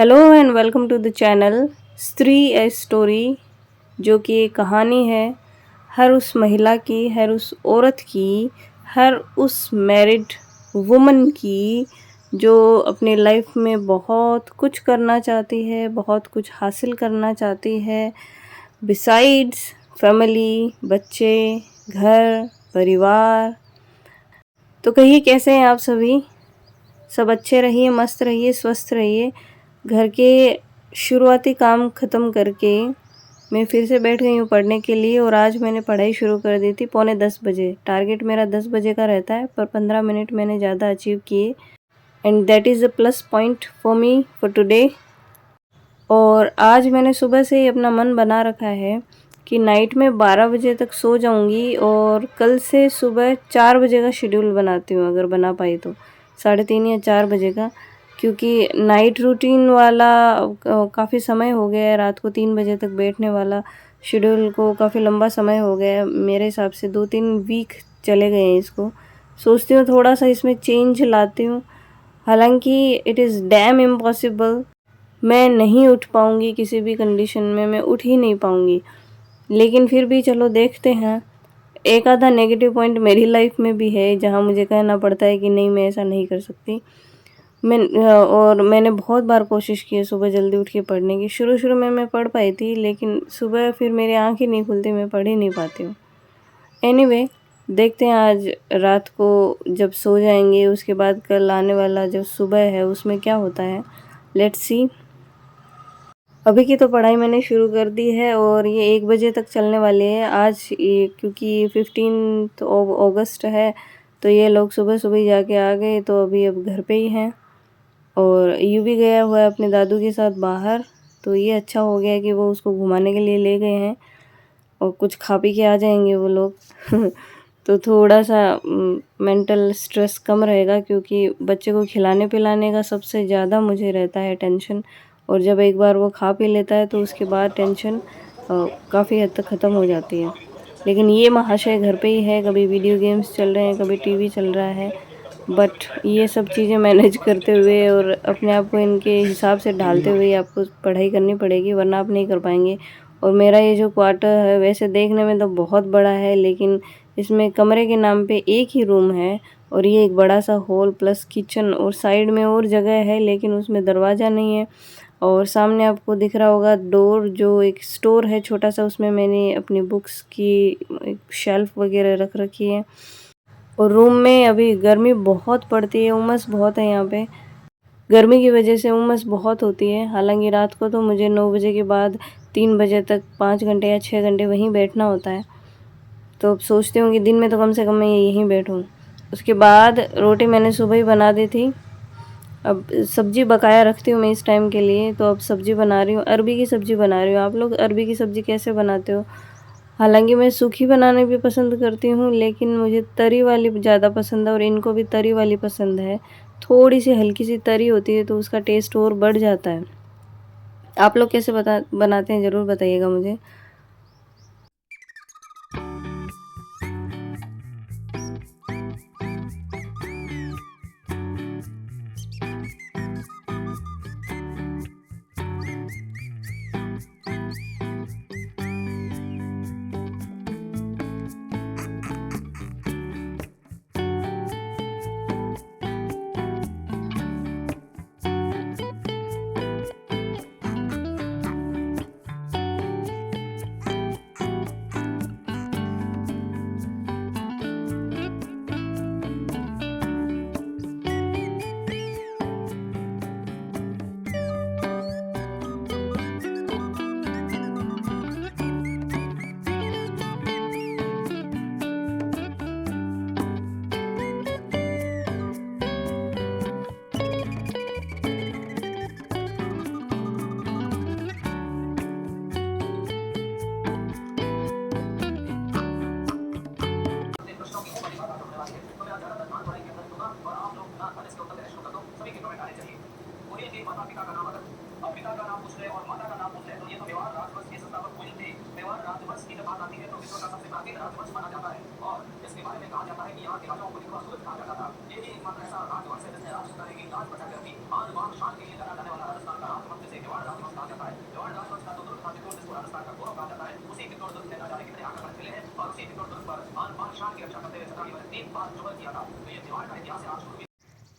Hello and welcome to the channel Stree a story, जो कि एक कहानी है हर उस महिला की, हर उस औरत की, हर उस मैरिड वुमन की जो अपनी लाइफ में बहुत कुछ करना चाहती है, बहुत कुछ हासिल करना चाहती है। बिसाइड्स फैमिली, बच्चे, घर, परिवार। तो कहिए, कैसे हैं आप सभी? सब अच्छे रहिए, मस्त रहिए, स्वस्थ रहिए। घर के शुरुआती काम ख़त्म करके मैं फिर से बैठ गई हूँ पढ़ने के लिए, और आज मैंने पढ़ाई शुरू कर दी थी 9:45 बजे। टारगेट मेरा 10 बजे का रहता है, पर 15 मिनट मैंने ज़्यादा अचीव किए, and that is a plus point for me for today. और आज मैंने सुबह से ही अपना मन बना रखा है कि नाइट में 12 बजे तक सो जाऊंगी, और कल से सुबह 4 बजे का शेड्यूल बनाती हूँ, अगर बना पाई तो 3:30 या 4 बजे का, क्योंकि नाइट रूटीन वाला काफ़ी समय हो गया है। रात को 3 बजे तक बैठने वाला शेड्यूल को काफ़ी लंबा समय हो गया है मेरे हिसाब से, 2-3 वीक चले गए हैं इसको। सोचती हूँ थोड़ा सा इसमें चेंज लाती हूँ, हालांकि इट इज़ डैम इम्पॉसिबल। मैं नहीं उठ पाऊँगी किसी भी कंडीशन में, मैं उठ ही नहीं पाऊँगी। लेकिन फिर भी चलो देखते हैं। एक आधा नेगेटिव पॉइंट मेरी लाइफ में भी है, जहाँ मुझे कहना पड़ता है कि नहीं, मैं ऐसा नहीं कर सकती। और मैंने बहुत बार कोशिश की है सुबह जल्दी उठ के पढ़ने की। शुरू में मैं पढ़ पाई थी, लेकिन सुबह फिर मेरी आँख ही नहीं खुलती, मैं पढ़ ही नहीं पाती हूँ। एनीवे, देखते हैं आज रात को जब सो जाएंगे, उसके बाद कल आने वाला जो सुबह है उसमें क्या होता है। Let's see. अभी की तो पढ़ाई मैंने शुरू कर दी है, और ये 1 बजे तक चलने वाली है आज, ये क्योंकि 15 अगस्त है, तो ये लोग सुबह सुबह ही जाके आ गए, तो अभी अब घर पे ही हैं। और यू भी गया हुआ है अपने दादू के साथ बाहर, तो ये अच्छा हो गया कि वो उसको घुमाने के लिए ले गए हैं, और कुछ खा पी के आ जाएंगे वो लोग। तो थोड़ा सा मेंटल स्ट्रेस कम रहेगा, क्योंकि बच्चे को खिलाने पिलाने का सबसे ज़्यादा मुझे रहता है टेंशन। और जब एक बार वो खा पी लेता है, तो उसके बाद टेंशन काफ़ी हद तक ख़त्म हो जाती है। लेकिन ये महाशय घर पे ही है, कभी वीडियो गेम्स चल रहे हैं, कभी टीवी चल रहा है। बट ये सब चीज़ें मैनेज करते हुए और अपने आप को इनके हिसाब से ढालते हुए आपको पढ़ाई करनी पड़ेगी, वरना आप नहीं कर पाएंगे। और मेरा ये जो क्वार्टर है, वैसे देखने में तो बहुत बड़ा है, लेकिन इसमें कमरे के नाम पे एक ही रूम है, और ये एक बड़ा सा हॉल प्लस किचन, और साइड में और जगह है, लेकिन उसमें दरवाज़ा नहीं है। और सामने आपको दिख रहा होगा डोर, जो एक स्टोर है छोटा सा, उसमें मैंने अपनी बुक्स की एक शेल्फ वगैरह रख रखी है। और रूम में अभी गर्मी बहुत पड़ती है, उमस बहुत है यहाँ पे। गर्मी की वजह से उमस बहुत होती है। हालांकि रात को तो मुझे 9 बजे के बाद 3 बजे तक 5 घंटे या 6 घंटे वहीं बैठना होता है। तो अब सोचती हूँ कि दिन में तो कम से कम मैं यहीं बैठूँ। उसके बाद रोटी मैंने सुबह ही बना दी थी। अब सब्जी बकाया रखती हूँ मैं इस टाइम के लिए, तो अब सब्जी बना रही हूँ, अरबी की सब्जी बना रही हूँ। आप लोग अरबी की सब्जी कैसे बनाते हो? हालांकि मैं सूखी बनाने भी पसंद करती हूँ, लेकिन मुझे तरी वाली ज़्यादा पसंद है, और इनको भी तरी वाली पसंद है। थोड़ी सी हल्की सी तरी होती है तो उसका टेस्ट और बढ़ जाता है। आप लोग कैसे बनाते हैं, ज़रूर बताइएगा मुझे।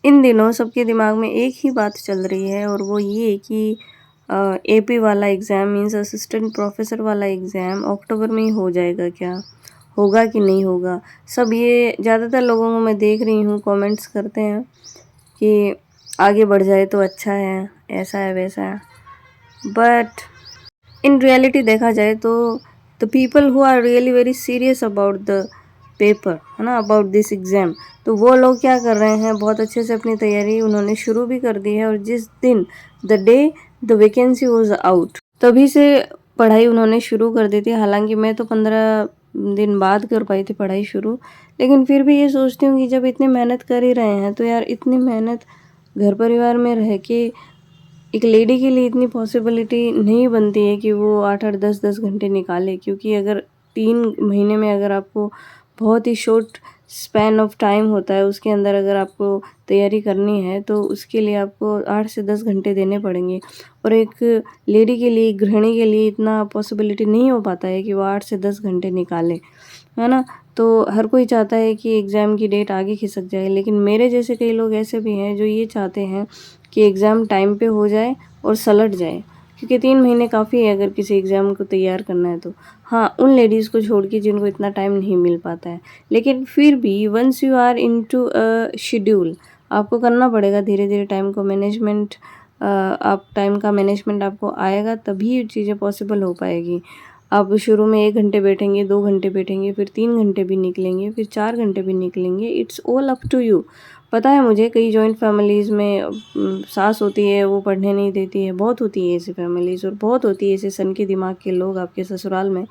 इन दिनों सबके दिमाग में एक ही बात चल रही है और वो ये कि एपी वाला एग्ज़ाम मीन्स असिस्टेंट प्रोफेसर वाला एग्ज़ाम अक्टूबर में ही हो जाएगा क्या? होगा कि नहीं होगा? सब ये ज़्यादातर लोगों को मैं देख रही हूँ कमेंट्स करते हैं कि आगे बढ़ जाए तो अच्छा है, ऐसा है, वैसा है। बट इन रियलिटी देखा जाए तो the people who are really very serious about the paper, है ना, अबाउट दिस एग्ज़ाम, तो वो लोग क्या कर रहे हैं, बहुत अच्छे से अपनी तैयारी उन्होंने शुरू भी कर दी है। और जिस दिन the day the vacancy was out तभी से पढ़ाई उन्होंने शुरू कर दी थी। हालांकि मैं तो 15 दिन बाद कर पाई थी पढ़ाई शुरू, लेकिन फिर भी ये सोचती हूँ कि जब इतनी मेहनत कर ही रहे हैं तो यार इतनी मेहनत घर परिवार में रह के एक लेडी के लिए इतनी पॉसिबिलिटी नहीं बनती है कि वो 8-8 10-10 घंटे निकाले। क्योंकि अगर 3 महीने में अगर आपको बहुत ही शॉर्ट स्पैन ऑफ टाइम होता है, उसके अंदर अगर आपको तैयारी करनी है तो उसके लिए आपको 8 से 10 घंटे देने पड़ेंगे। और एक लेडी के लिए, गृहिणी के लिए इतना पॉसिबिलिटी नहीं हो पाता है कि वो 8 से 10 घंटे निकाले, है ना। तो हर कोई चाहता है कि एग्ज़ाम की डेट आगे खिसक जाए, लेकिन मेरे जैसे कई लोग ऐसे भी हैं जो ये चाहते हैं कि एग्ज़ाम टाइम पे हो जाए और सलट जाए। क्योंकि 3 महीने काफ़ी है अगर किसी एग्ज़ाम को तैयार करना है तो। हाँ, उन लेडीज़ को छोड़ के जिनको इतना टाइम नहीं मिल पाता है। लेकिन फिर भी once you are into a schedule, आपको करना पड़ेगा धीरे-धीरे टाइम को मैनेजमेंट। आप टाइम का मैनेजमेंट आपको आएगा तभी ये चीज़ें पॉसिबल हो पाएगी। आप शुरू में 1 घंटे बैठेंगे, 2 घंटे बैठेंगे, फिर 3 घंटे भी निकलेंगे, फिर 4 घंटे भी निकलेंगे, it's all up to you. पता है मुझे कई जॉइंट फैमिलीज़ में सास होती है वो पढ़ने नहीं देती है, बहुत होती है ऐसी फैमिलीज़ और बहुत होती है ऐसे सन के दिमाग के लोग आपके ससुराल में।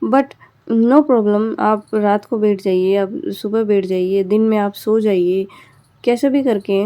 बट नो प्रॉब्लम, आप रात को बैठ जाइए, आप सुबह बैठ जाइए, दिन में आप सो जाइए, कैसे भी करके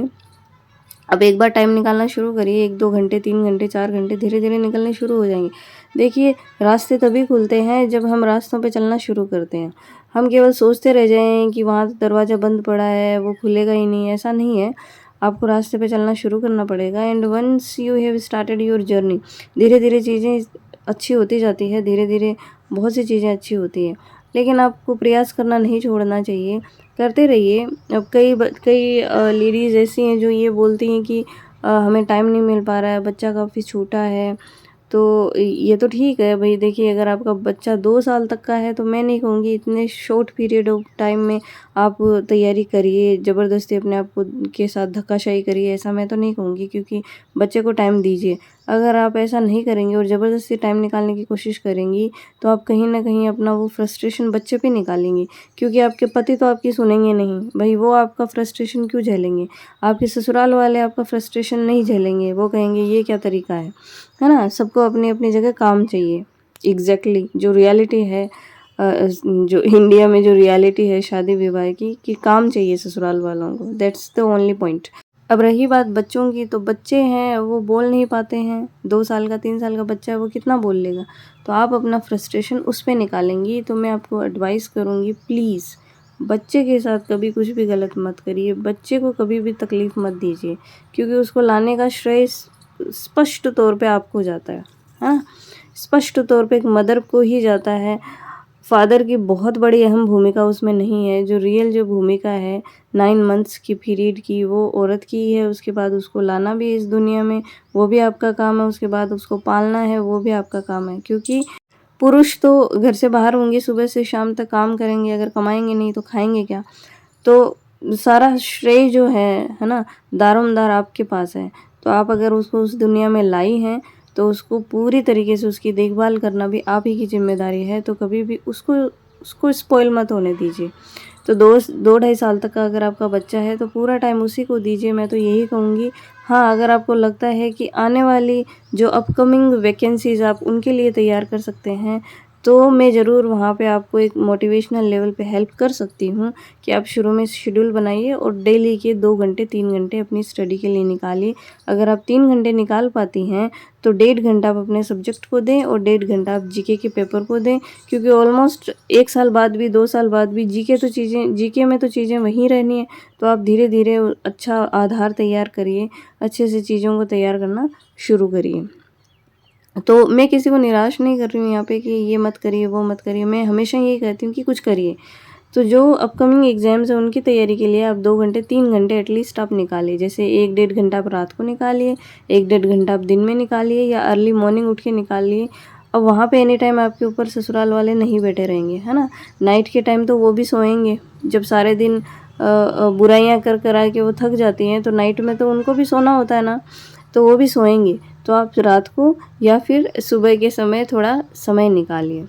अब एक बार टाइम निकालना शुरू करिए। 1-2 घंटे, 3 घंटे, 4 घंटे धीरे-धीरे निकलने शुरू हो जाएँगे। देखिए, रास्ते तभी खुलते हैं जब हम रास्तों पे चलना शुरू करते हैं। हम केवल सोचते रह जाएँ कि वहाँ दरवाज़ा बंद पड़ा है, वो खुलेगा ही नहीं, ऐसा नहीं है। आपको रास्ते पे चलना शुरू करना पड़ेगा and once you have started your journey, धीरे-धीरे चीज़ें अच्छी होती जाती है, धीरे-धीरे बहुत सी चीज़ें अच्छी होती हैं। लेकिन आपको प्रयास करना नहीं छोड़ना चाहिए, करते रहिए। अब कई लेडीज़ ऐसी हैं जो ये बोलती हैं कि हमें टाइम नहीं मिल पा रहा है, बच्चा काफ़ी छोटा है। तो ये तो ठीक है भई, देखिए अगर आपका बच्चा 2 साल तक का है तो मैं नहीं कहूँगी इतने शॉर्ट पीरियड ऑफ टाइम में आप तैयारी करिए, ज़बरदस्ती अपने आप को के साथ धक्काशाही करिए, ऐसा मैं तो नहीं कहूँगी। क्योंकि बच्चे को टाइम दीजिए। अगर आप ऐसा नहीं करेंगे और ज़बरदस्ती टाइम निकालने की कोशिश करेंगी तो आप कहीं न कहीं अपना वो फ्रस्ट्रेशन बच्चे पे निकालेंगी। क्योंकि आपके पति तो आपकी सुनेंगे नहीं, भई वो आपका फ्रस्ट्रेशन क्यों झेलेंगे? आपके ससुराल वाले आपका फ्रस्ट्रेशन नहीं झेलेंगे, वो कहेंगे ये क्या तरीका है ना? सबको अपनी-अपनी जगह काम चाहिए। एग्ज़ैक्टली जो रियलिटी है, जो इंडिया में जो रियलिटी है शादी-विवाह की, कि काम चाहिए ससुराल वालों को, दैट्स द ओनली पॉइंट। अब रही बात बच्चों की, तो बच्चे हैं वो बोल नहीं पाते हैं, 2 साल का 3 साल का बच्चा है वो कितना बोल लेगा? तो आप अपना फ्रस्ट्रेशन उस पे निकालेंगी। तो मैं आपको एडवाइस करूँगी, प्लीज़ बच्चे के साथ कभी कुछ भी गलत मत करिए, बच्चे को कभी भी तकलीफ़ मत दीजिए। क्योंकि उसको लाने का श्रेय स्पष्ट तौर पे आपको जाता है, हाँ? स्पष्ट तौर पे एक मदर को ही जाता है। फादर की बहुत बड़ी अहम भूमिका उसमें नहीं है। जो रियल जो भूमिका है 9 मंथ्स की पीरियड की, वो औरत की ही है। उसके बाद उसको लाना भी इस दुनिया में, वो भी आपका काम है। उसके बाद उसको पालना है, वो भी आपका काम है। क्योंकि पुरुष तो घर से बाहर होंगे, सुबह से शाम तक काम करेंगे, अगर कमाएँगे नहीं तो खाएँगे क्या? तो सारा श्रेय जो है ना? दारोमदार आपके पास है। तो आप अगर उसको उस दुनिया में लाई हैं, तो उसको पूरी तरीके से उसकी देखभाल करना भी आप ही की ज़िम्मेदारी है। तो कभी भी उसको उसको स्पॉइल मत होने दीजिए। तो 2 ढाई साल तक का अगर आपका बच्चा है तो पूरा टाइम उसी को दीजिए, मैं तो यही कहूँगी। हाँ, अगर आपको लगता है कि आने वाली जो अपकमिंग वैकेंसीज़ आप उनके लिए तैयार कर सकते हैं, तो मैं ज़रूर वहाँ पे आपको एक मोटिवेशनल लेवल पे हेल्प कर सकती हूँ कि आप शुरू में शेड्यूल बनाइए और डेली के 2 घंटे 3 घंटे अपनी स्टडी के लिए निकालिए। अगर आप 3 घंटे निकाल पाती हैं तो 1.5 घंटा आप अपने सब्जेक्ट को दें और 1.5 घंटा आप जीके के पेपर को दें। क्योंकि ऑलमोस्ट 1 साल बाद भी, 2 साल बाद भी जीके में तो चीज़ें वहीं रहनी है। तो आप धीरे-धीरे अच्छा आधार तैयार करिए, अच्छे से चीज़ों को तैयार करना शुरू करिए। तो मैं किसी को निराश नहीं कर रही हूँ यहाँ पे कि ये मत करिए, वो मत करिए। मैं हमेशा यही कहती हूँ कि कुछ करिए। तो जो अपकमिंग एग्ज़ाम्स हैं उनकी तैयारी के लिए आप 2 घंटे 3 घंटे एटलीस्ट आप निकालिए। जैसे 1 डेढ़ घंटा आप रात को निकालिए, 1 डेढ़ घंटा आप दिन में निकालिए या अर्ली मॉर्निंग उठ के निकालिए। अब वहाँ पे एनी टाइम आपके ऊपर ससुराल वाले नहीं बैठे रहेंगे, है ना? नाइट के टाइम तो वो भी सोएंगे। जब सारे दिन बुराइयाँ कर कर के वो थक जाती हैं, तो नाइट में तो उनको भी सोना होता है ना, तो वो भी सोएंगे। तो आप रात को या फिर सुबह के समय थोड़ा समय निकालिए,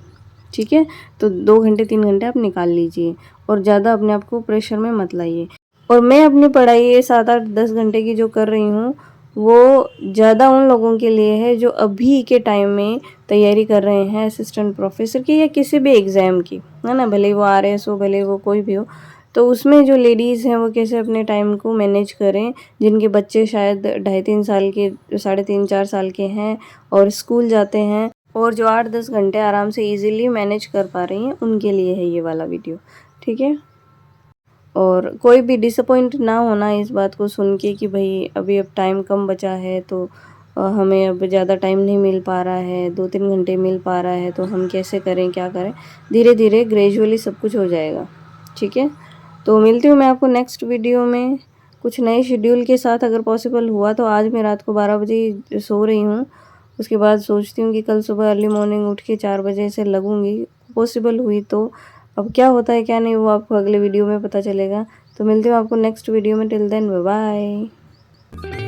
ठीक है? तो 2 घंटे 3 घंटे आप निकाल लीजिए और ज़्यादा अपने आप को प्रेशर में मत लाइए। और मैं अपनी पढ़ाई ये 7 8 10 घंटे की जो कर रही हूँ, वो ज़्यादा उन लोगों के लिए है जो अभी के टाइम में तैयारी कर रहे हैं असिस्टेंट प्रोफेसर की या किसी भी एग्ज़ाम की, है ना? भले ही वो आरएस हो, भले ही वो कोई भी हो। तो उसमें जो लेडीज़ हैं वो कैसे अपने टाइम को मैनेज करें, जिनके बच्चे शायद ढाई 3 साल के, साढ़े 3 4 साल के हैं और स्कूल जाते हैं, और जो 8-10 घंटे आराम से ईज़िली मैनेज कर पा रही हैं, उनके लिए है ये वाला वीडियो, ठीक है? और कोई भी डिसअपॉइंट ना होना इस बात को सुन के कि भई अभी अब टाइम कम बचा है, तो हमें अब ज़्यादा टाइम नहीं मिल पा रहा है, 2-3 घंटे मिल पा रहा है, तो हम कैसे करें, क्या करें? धीरे-धीरे ग्रेजुअली सब कुछ हो जाएगा, ठीक है? तो मिलती हूँ मैं आपको नेक्स्ट वीडियो में कुछ नए शेड्यूल के साथ। अगर पॉसिबल हुआ तो आज मैं रात को 12 बजे सो रही हूँ, उसके बाद सोचती हूँ कि कल सुबह अर्ली मॉर्निंग उठ के 4 बजे से लगूँगी, पॉसिबल हुई तो। अब क्या होता है क्या नहीं वो आपको अगले वीडियो में पता चलेगा। तो मिलती हूँ आपको नेक्स्ट वीडियो में, टिल देन बाय बाय।